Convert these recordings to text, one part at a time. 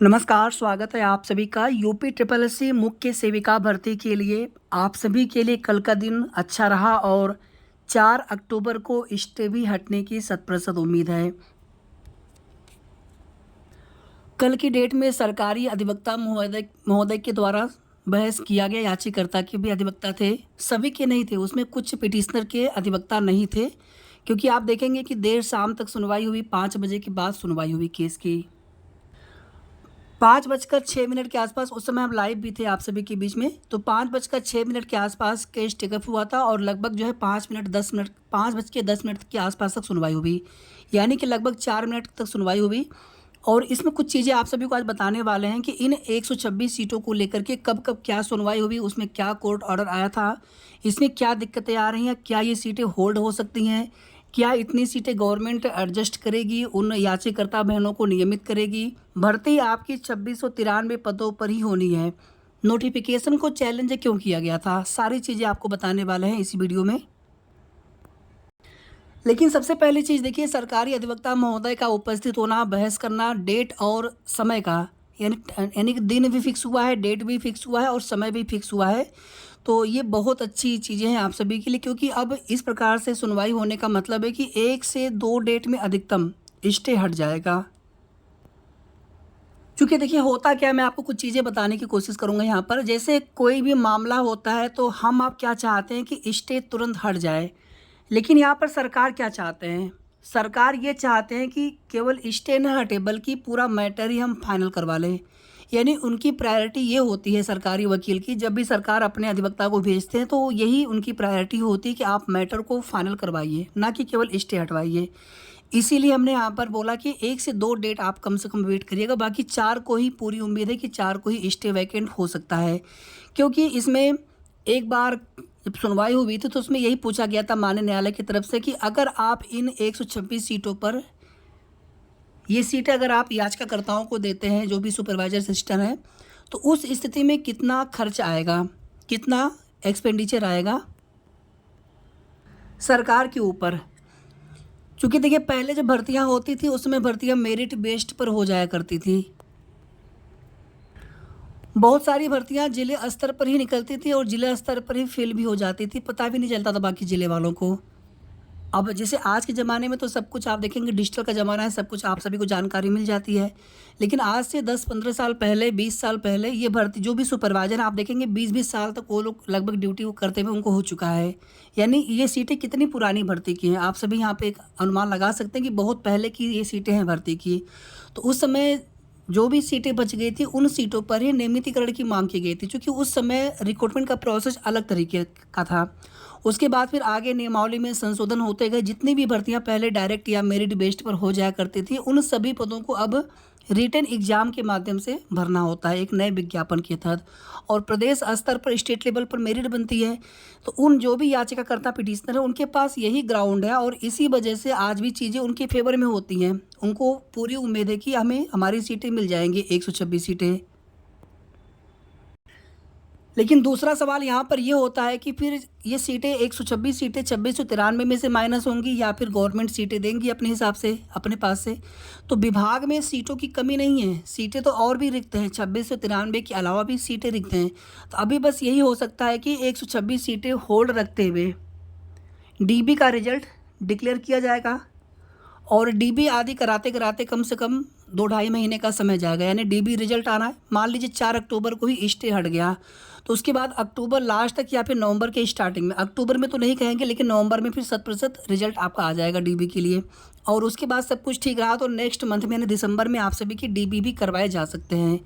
नमस्कार, स्वागत है आप सभी का यूपी ट्रिपल एस सी मुख्य सेविका भर्ती के लिए। आप सभी के लिए कल का दिन अच्छा रहा और 4 अक्टूबर को स्टे भी हटने की 100% उम्मीद है। कल की डेट में सरकारी अधिवक्ता महोदय के द्वारा बहस किया गया। याचिकाकर्ता के भी अधिवक्ता थे, सभी के नहीं थे, उसमें कुछ पिटिशनर के अधिवक्ता नहीं थे, क्योंकि आप देखेंगे कि देर शाम तक सुनवाई हुई। 5 बजे के बाद सुनवाई हुई केस की। 5:06 के आसपास, उस समय हम लाइव भी थे आप सभी के बीच में। तो 5:06 के आसपास केस टेकअप हुआ था और लगभग जो है 5:10 के आसपास तक सुनवाई हुई, यानी कि लगभग 4 मिनट तक सुनवाई हुई। और इसमें कुछ चीज़ें आप सभी को आज बताने वाले हैं कि इन 126 सीटों को लेकर के कब कब क्या सुनवाई हुई, उसमें क्या कोर्ट ऑर्डर आया था, इसमें क्या दिक्कतें आ रही हैं, क्या ये सीटें होल्ड हो सकती हैं, क्या इतनी सीटें गवर्नमेंट एडजस्ट करेगी, उन याचिकाकर्ता बहनों को नियमित करेगी। भर्ती आपकी 2693 पदों पर ही होनी है। नोटिफिकेशन को चैलेंज क्यों किया गया था, सारी चीज़ें आपको बताने वाले हैं इसी वीडियो में। लेकिन सबसे पहली चीज़ देखिए, सरकारी अधिवक्ता महोदय का उपस्थित होना, बहस करना, डेट और समय का, यानी यानी कि दिन भी फिक्स हुआ है, डेट भी फिक्स हुआ है और समय भी फिक्स हुआ है। तो ये बहुत अच्छी चीज़ें हैं आप सभी के लिए, क्योंकि अब इस प्रकार से सुनवाई होने का मतलब है कि 1 से 2 डेट में अधिकतम स्टे हट जाएगा। क्योंकि देखिए होता क्या है, मैं आपको कुछ चीज़ें बताने की कोशिश करूँगा यहाँ पर। जैसे कोई भी मामला होता है तो हम आप क्या चाहते हैं कि स्टे तुरंत हट जाए, लेकिन यहाँ पर सरकार क्या चाहते हैं? सरकार ये चाहते हैं कि केवल स्टे न हटे बल्कि पूरा मैटर ही हम फाइनल करवा लें। यानी उनकी प्रायोरिटी ये होती है सरकारी वकील की, जब भी सरकार अपने अधिवक्ता को भेजते हैं तो यही उनकी प्रायोरिटी होती है कि आप मैटर को फाइनल करवाइए, ना कि केवल स्टे हटवाइए। इसीलिए हमने यहाँ पर बोला कि 1 से 2 डेट आप कम से कम वेट करिएगा, बाकी 4 को ही पूरी उम्मीद है कि 4 को ही स्टे वैकेंट हो सकता है। क्योंकि इसमें एक बार जब सुनवाई हुई थी तो उसमें यही पूछा गया था माननीय न्यायालय की तरफ से कि अगर आप इन 126 सीटों पर, ये सीटें अगर आप याचिकाकर्ताओं को देते हैं, जो भी सुपरवाइजर सिस्टम है, तो उस स्थिति में कितना खर्च आएगा, कितना एक्सपेंडिचर आएगा सरकार के ऊपर। क्योंकि देखिए पहले जब भर्तियां होती थी उसमें भर्तियां मेरिट बेस्ड पर हो जाया करती थी। बहुत सारी भर्तियां जिले स्तर पर ही निकलती थी और जिला स्तर पर ही फेल भी हो जाती थी, पता भी नहीं चलता था बाकी जिले वालों को। अब जैसे आज के ज़माने में तो सब कुछ आप देखेंगे, डिजिटल का ज़माना है, सब कुछ आप सभी को जानकारी मिल जाती है। लेकिन आज से 10-15 साल पहले, 20 साल पहले ये भर्ती, जो भी सुपरवाइज़र आप देखेंगे 20-20 साल तक वो लोग लगभग ड्यूटी वो करते हुए उनको हो चुका है। यानी ये सीटें कितनी पुरानी भर्ती की हैं, आप सभी यहाँ पे एक अनुमान लगा सकते हैं कि बहुत पहले की ये सीटें हैं भर्ती की। तो उस समय जो भी सीटें बच गई थी उन सीटों पर ही नियमितीकरण की मांग की गई थी, क्योंकि उस समय रिक्रूटमेंट का प्रोसेस अलग तरीके का था। उसके बाद फिर आगे नियमावली में संशोधन होते गए, जितनी भी भर्तियां पहले डायरेक्ट या मेरिट बेस्ड पर हो जाया करती थी उन सभी पदों को अब रिटन एग्जाम के माध्यम से भरना होता है, एक नए विज्ञापन के तहत। और प्रदेश स्तर पर, स्टेट लेवल पर मेरिट बनती है। तो उन जो भी याचिकाकर्ता पिटिशनर है उनके पास यही ग्राउंड है और इसी वजह से आज भी चीज़ें उनके फेवर में होती हैं। उनको पूरी उम्मीद है कि हमें हमारी सीटें मिल जाएंगी, 126 सीटें। लेकिन दूसरा सवाल यहाँ पर ये होता है कि फिर ये सीटें, 126 सीटें 2693 में से माइनस होंगी या फिर गवर्नमेंट सीटें देंगी अपने हिसाब से, अपने पास से। तो विभाग में सीटों की कमी नहीं है, सीटें तो और भी रिक्त हैं, 2693 के अलावा भी सीटें रिक्त हैं। तो अभी बस यही हो सकता है कि 126 सीटें होल्ड रखते हुए डीबी का रिजल्ट डिक्लेयर किया जाएगा। और डीबी आदि कराते कराते कम से कम 2-2.5 महीने का समय जाएगा। यानी डीबी रिजल्ट आना है, मान लीजिए 4 अक्टूबर को ही स्टे हट गया, तो उसके बाद अक्टूबर लास्ट तक या फिर नवंबर के स्टार्टिंग में, अक्टूबर में तो नहीं कहेंगे लेकिन नवंबर में फिर 100% रिजल्ट आपका आ जाएगा डीबी के लिए। और उसके बाद सब कुछ ठीक रहा तो नेक्स्ट मंथ में यानी दिसंबर में आप सभी की डीबी भी करवाए जा सकते हैं।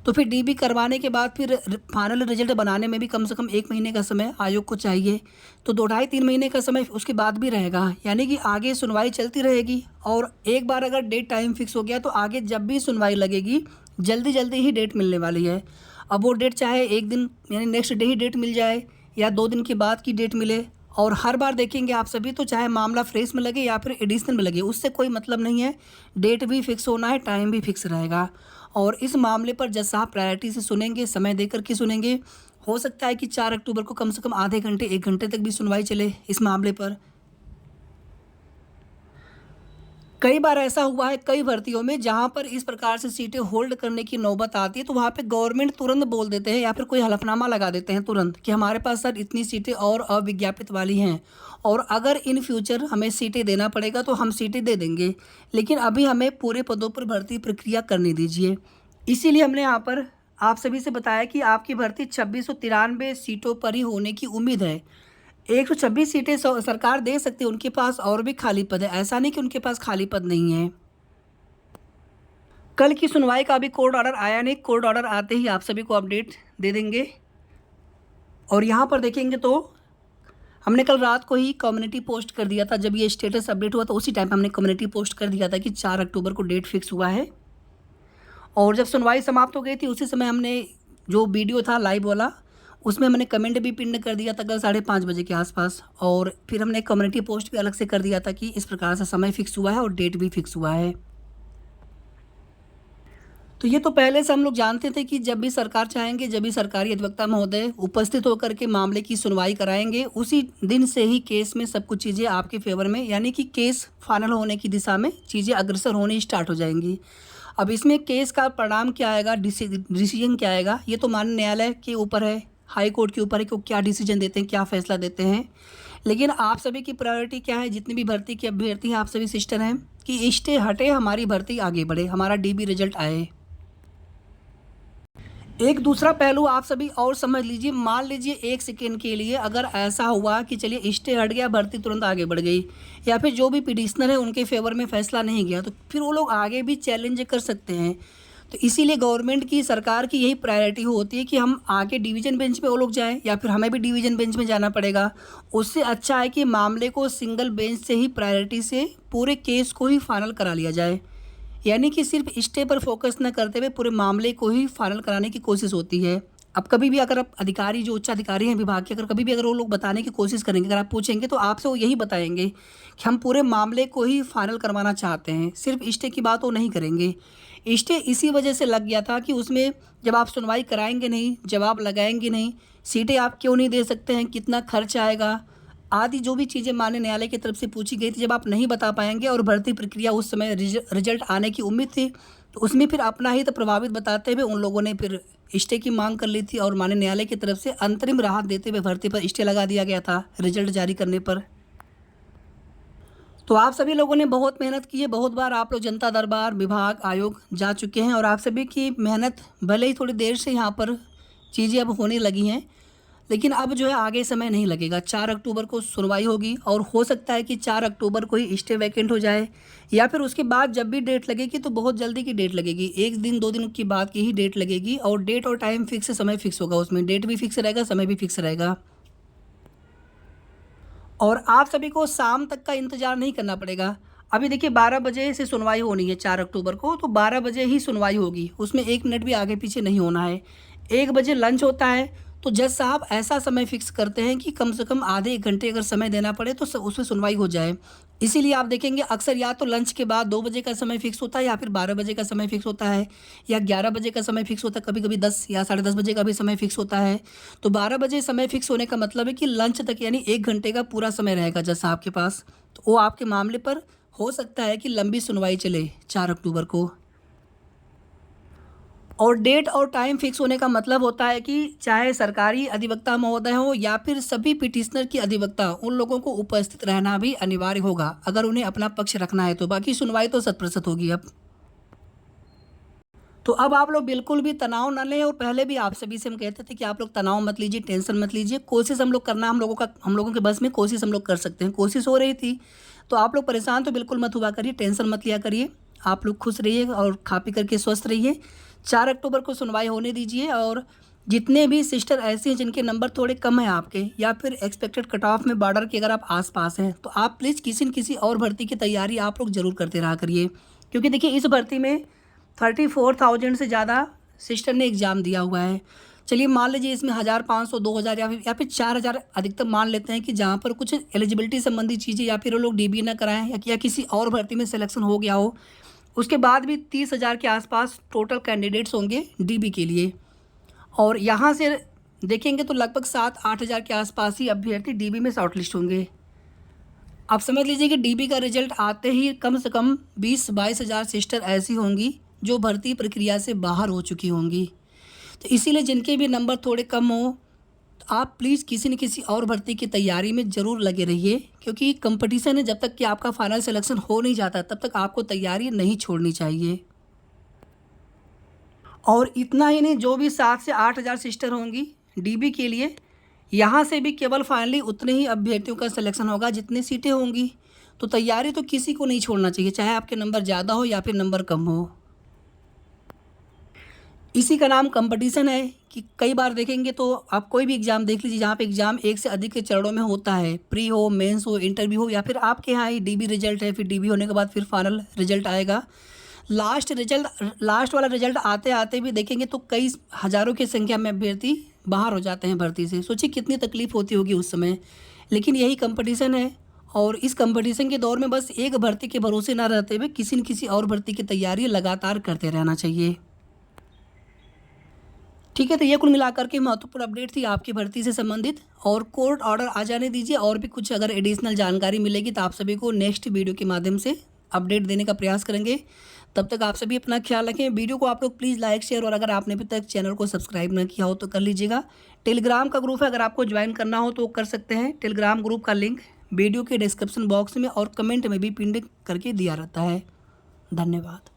तो फिर डीबी करवाने के बाद फिर फाइनल रिजल्ट बनाने में भी कम से कम 1 महीने का समय आयोग को चाहिए। तो 2-2.5-3 महीने का समय उसके बाद भी रहेगा, यानी कि आगे सुनवाई चलती रहेगी। और एक बार अगर डेट टाइम फिक्स हो गया तो आगे जब भी सुनवाई लगेगी जल्दी जल्दी ही डेट मिलने वाली है। अब वो डेट चाहे एक दिन यानी नेक्स्ट डे ही डेट मिल जाए या 2 दिन के बाद की डेट मिले। और हर बार देखेंगे आप सभी तो चाहे मामला फ्रेश में लगे या फिर एडिशनल में लगे, उससे कोई मतलब नहीं है। डेट भी फिक्स होना है, टाइम भी फिक्स रहेगा। और इस मामले पर जज साहब प्रायोरिटी से सुनेंगे, समय देकर के सुनेंगे। हो सकता है कि 4 अक्टूबर को कम से कम आधे घंटे 1 घंटे तक भी सुनवाई चले इस मामले पर। कई बार ऐसा हुआ है कई भर्तियों में जहाँ पर इस प्रकार से सीटें होल्ड करने की नौबत आती है, तो वहाँ पे गवर्नमेंट तुरंत बोल देते हैं या फिर कोई हलफनामा लगा देते हैं तुरंत कि हमारे पास सर इतनी सीटें और अविज्ञापित वाली हैं, और अगर इन फ्यूचर हमें सीटें देना पड़ेगा तो हम सीटें दे देंगे, लेकिन अभी हमें पूरे पदों पर भर्ती प्रक्रिया करने दीजिए। इसीलिए हमने यहाँ पर आप सभी से बताया कि आपकी भर्ती 2693 सीटों पर ही होने की उम्मीद है। 126 सीटें सरकार दे सकती है, उनके पास और भी खाली पद है, ऐसा नहीं कि उनके पास खाली पद नहीं है। कल की सुनवाई का अभी कोर्ट ऑर्डर आया नहीं, कोर्ट ऑर्डर आते ही आप सभी को अपडेट दे देंगे। और यहाँ पर देखेंगे तो हमने कल रात को ही कम्युनिटी पोस्ट कर दिया था, जब ये स्टेटस अपडेट हुआ तो उसी टाइम हमने कम्युनिटी पोस्ट कर दिया था कि 4 अक्टूबर को डेट फिक्स हुआ है। और जब सुनवाई समाप्त हो गई थी उसी समय हमने जो वीडियो था लाइव वाला, उसमें मैंने कमेंट भी पिन कर दिया था कल 5:30 बजे के आसपास, और फिर हमने कम्युनिटी पोस्ट भी अलग से कर दिया था कि इस प्रकार से समय फिक्स हुआ है और डेट भी फिक्स हुआ है। तो ये तो पहले से हम लोग जानते थे कि जब भी सरकार चाहेंगे, जब भी सरकारी अधिवक्ता महोदय उपस्थित होकर के मामले की सुनवाई कराएंगे, उसी दिन से ही केस में सब कुछ चीज़ें आपके फेवर में, यानी कि केस फाइनल होने की दिशा में चीज़ें अग्रसर होनी स्टार्ट हो जाएंगी। अब इसमें केस का परिणाम क्या आएगा, डिसीजन क्या आएगा, ये तो माननीय न्यायालय के ऊपर है, हाई कोर्ट के ऊपर है कि वो क्या डिसीजन देते हैं, क्या फैसला देते हैं। लेकिन आप सभी की प्रायोरिटी क्या है, जितनी भी भर्ती की अभ्यर्थी हैं आप सभी सिस्टर हैं, कि स्टे हटे, हमारी भर्ती आगे बढ़े, हमारा डीबी रिजल्ट आए। एक दूसरा पहलू आप सभी और समझ लीजिए, मान लीजिए 1 सेकेंड के लिए अगर ऐसा हुआ कि चलिए स्टे हट गया, भर्ती तुरंत आगे बढ़ गई, या फिर जो भी पिटिशनर है उनके फेवर में फैसला नहीं गया, तो फिर वो लोग आगे भी चैलेंज कर सकते हैं। तो इसीलिए गवर्नमेंट की, सरकार की यही प्रायोरिटी होती है कि हम आगे डिवीज़न बेंच पे वो लोग जाएं, या फिर हमें भी डिवीज़न बेंच में जाना पड़ेगा। उससे अच्छा है कि मामले को सिंगल बेंच से ही प्रायोरिटी से पूरे केस को ही फाइनल करा लिया जाए, यानी कि सिर्फ स्टे पर फोकस न करते हुए पूरे मामले को ही फाइनल कराने की कोशिश होती है। अब कभी भी अगर आप अधिकारी, जो उच्च अधिकारी हैं विभाग के, अगर कभी भी अगर वो लोग बताने की कोशिश करेंगे, अगर आप पूछेंगे तो आपसे वो यही बताएंगे कि हम पूरे मामले को ही फाइनल करवाना चाहते हैं, सिर्फ स्टे की बात वो नहीं करेंगे। स्टे इसी वजह से लग गया था कि उसमें जब आप सुनवाई कराएंगे नहीं, जवाब लगाएंगे नहीं, सीटें आप क्यों नहीं दे सकते हैं, कितना खर्च आएगा आदि जो भी चीज़ें माननीय न्यायालय की तरफ से पूछी गई थी, जब आप नहीं बता पाएंगे और भर्ती प्रक्रिया उस समय रिजल्ट आने की उम्मीद थी, तो उसमें फिर अपना ही तो प्रभावित बताते हुए उन लोगों ने फिर स्टे की मांग कर ली थी, और माननीय न्यायालय की तरफ से अंतरिम राहत देते हुए भर्ती पर स्टे लगा दिया गया था रिजल्ट जारी करने पर। तो आप सभी लोगों ने बहुत मेहनत की है, बहुत बार आप लोग जनता दरबार, विभाग, आयोग जा चुके हैं, और आप सभी की मेहनत भले ही थोड़ी देर से यहाँ पर चीज़ें अब होने लगी हैं, लेकिन अब जो है आगे समय नहीं लगेगा। 4 अक्टूबर को सुनवाई होगी, और हो सकता है कि 4 अक्टूबर को ही स्टे वैकेंट हो जाए, या फिर उसके बाद जब भी डेट लगेगी तो बहुत जल्दी की डेट लगेगी, 1 दिन 2 दिन की बाद की ही डेट लगेगी, और डेट और टाइम फिक्स, समय फिक्स होगा, उसमें डेट भी फिक्स रहेगा, समय भी फिक्स रहेगा। और आप सभी को शाम तक का इंतज़ार नहीं करना पड़ेगा। अभी देखिए 12 बजे से सुनवाई होनी है 4 अक्टूबर को, तो 12 बजे ही सुनवाई होगी, उसमें 1 मिनट भी आगे पीछे नहीं होना है। 1 बजे लंच होता है, तो जज साहब ऐसा समय फिक्स करते हैं कि कम से कम आधे 1 घंटे अगर समय देना पड़े तो उसमें सुनवाई हो जाए। इसीलिए आप देखेंगे अक्सर या तो लंच के बाद 2 बजे का समय फिक्स होता है, या फिर 12 बजे का समय फिक्स होता है, या 11 बजे का समय फिक्स होता है, कभी कभी 10 या 10:30 बजे का भी समय फिक्स होता है। तो 12 बजे समय फिक्स होने का मतलब है कि लंच तक, यानी 1 घंटे का पूरा समय रहेगा जज साहब के पास, तो वो आपके मामले पर हो सकता है कि लंबी सुनवाई चले 4 अक्टूबर को। और डेट और टाइम फिक्स होने का मतलब होता है कि चाहे सरकारी अधिवक्ता महोदय हो या फिर सभी पिटिशनर की अधिवक्ता, उन लोगों को उपस्थित रहना भी अनिवार्य होगा अगर उन्हें अपना पक्ष रखना है तो। बाकी सुनवाई तो 100% होगी अब। तो अब आप लोग बिल्कुल भी तनाव न लें, और पहले भी आप सभी से हम कहते थे कि आप लोग तनाव मत लीजिए, टेंशन मत लीजिए, कोशिश हम लोग करना, हम लोगों के बस में कोशिश हम लोग कर सकते हैं, कोशिश हो रही थी। तो आप लोग परेशान तो बिल्कुल मत हुआ करिए, टेंशन मत लिया करिए, आप लोग खुश रहिए और खा पी करके स्वस्थ रहिए। 4 अक्टूबर को सुनवाई होने दीजिए, और जितने भी सिस्टर ऐसे हैं जिनके नंबर थोड़े कम हैं आपके, या फिर एक्सपेक्टेड कट ऑफ में बॉर्डर के अगर आप आसपास हैं, तो आप प्लीज़ किसी न किसी और भर्ती की तैयारी आप लोग ज़रूर करते रहा करिए। क्योंकि देखिए इस भर्ती में 34,000 से ज़्यादा सिस्टर ने एग्ज़ाम दिया हुआ है। चलिए मान लीजिए इसमें 1,500, 2,000 या फिर 4,000 अधिकतम मान लेते हैं कि जहाँ पर कुछ एलिजिबिलिटी संबंधी चीज़ें, या फिर वो लोग डीबी ना कराएं, या किसी और भर्ती में सिलेक्शन हो गया हो, उसके बाद भी 30,000 के आसपास टोटल कैंडिडेट्स होंगे डीबी के लिए। और यहाँ से देखेंगे तो लगभग 7-8 हज़ार के आसपास ही अभ्यर्थी डीबी में शॉर्टलिस्ट होंगे। आप समझ लीजिए कि डीबी का रिजल्ट आते ही कम से कम 20-22 हज़ार सिस्टर ऐसी होंगी जो भर्ती प्रक्रिया से बाहर हो चुकी होंगी। तो इसीलिए जिनके भी नंबर थोड़े कम हो, तो आप प्लीज़ किसी न किसी और भर्ती की तैयारी में ज़रूर लगे रहिए, क्योंकि कंपटीशन है। जब तक कि आपका फाइनल सिलेक्शन हो नहीं जाता तब तक आपको तैयारी नहीं छोड़नी चाहिए। और इतना ही नहीं, जो भी 7 से 8 हज़ार सिस्टर होंगी डीबी के लिए, यहाँ से भी केवल फाइनली उतने ही अभ्यर्थियों का सिलेक्शन होगा जितनी सीटें होंगी। तो तैयारी तो किसी को नहीं छोड़ना चाहिए, चाहे आपके नंबर ज़्यादा हो या फिर नंबर कम हो। इसी का नाम कंपटीशन है कि कई बार देखेंगे तो आप कोई भी एग्ज़ाम देख लीजिए जहाँ पे एग्ज़ाम एक से अधिक के चरणों में होता है, प्री हो, मेंस हो, इंटरव्यू हो, या फिर आपके यहाँ ही डीबी रिजल्ट है, फिर डीबी होने के बाद फिर फाइनल रिजल्ट आएगा। लास्ट वाला रिजल्ट आते आते भी देखेंगे तो कई हज़ारों की संख्या में अभ्यर्थी बाहर हो जाते हैं भर्ती से। सोचिए कितनी तकलीफ़ होती होगी उस समय। लेकिन यही कंपटीशन है, और इस कंपटीशन के दौर में बस एक भर्ती के भरोसे ना रहते हुए किसी न किसी और भर्ती की तैयारी लगातार करते रहना चाहिए। ठीक है, तो ये कुल मिलाकर के महत्वपूर्ण अपडेट थी आपकी भर्ती से संबंधित। और कोर्ट ऑर्डर आ जाने दीजिए, और भी कुछ अगर एडिशनल जानकारी मिलेगी तो आप सभी को नेक्स्ट वीडियो के माध्यम से अपडेट देने का प्रयास करेंगे। तब तक आप सभी अपना ख्याल रखें। वीडियो को आप लोग प्लीज़ लाइक, शेयर, और अगर आपने अभी तक चैनल को सब्सक्राइब न किया हो तो कर लीजिएगा। टेलीग्राम का ग्रुप है, अगर आपको ज्वाइन करना हो तो कर सकते हैं। टेलीग्राम ग्रुप का लिंक वीडियो के डिस्क्रिप्शन बॉक्स में और कमेंट में भी पिन करके दिया रहता है। धन्यवाद।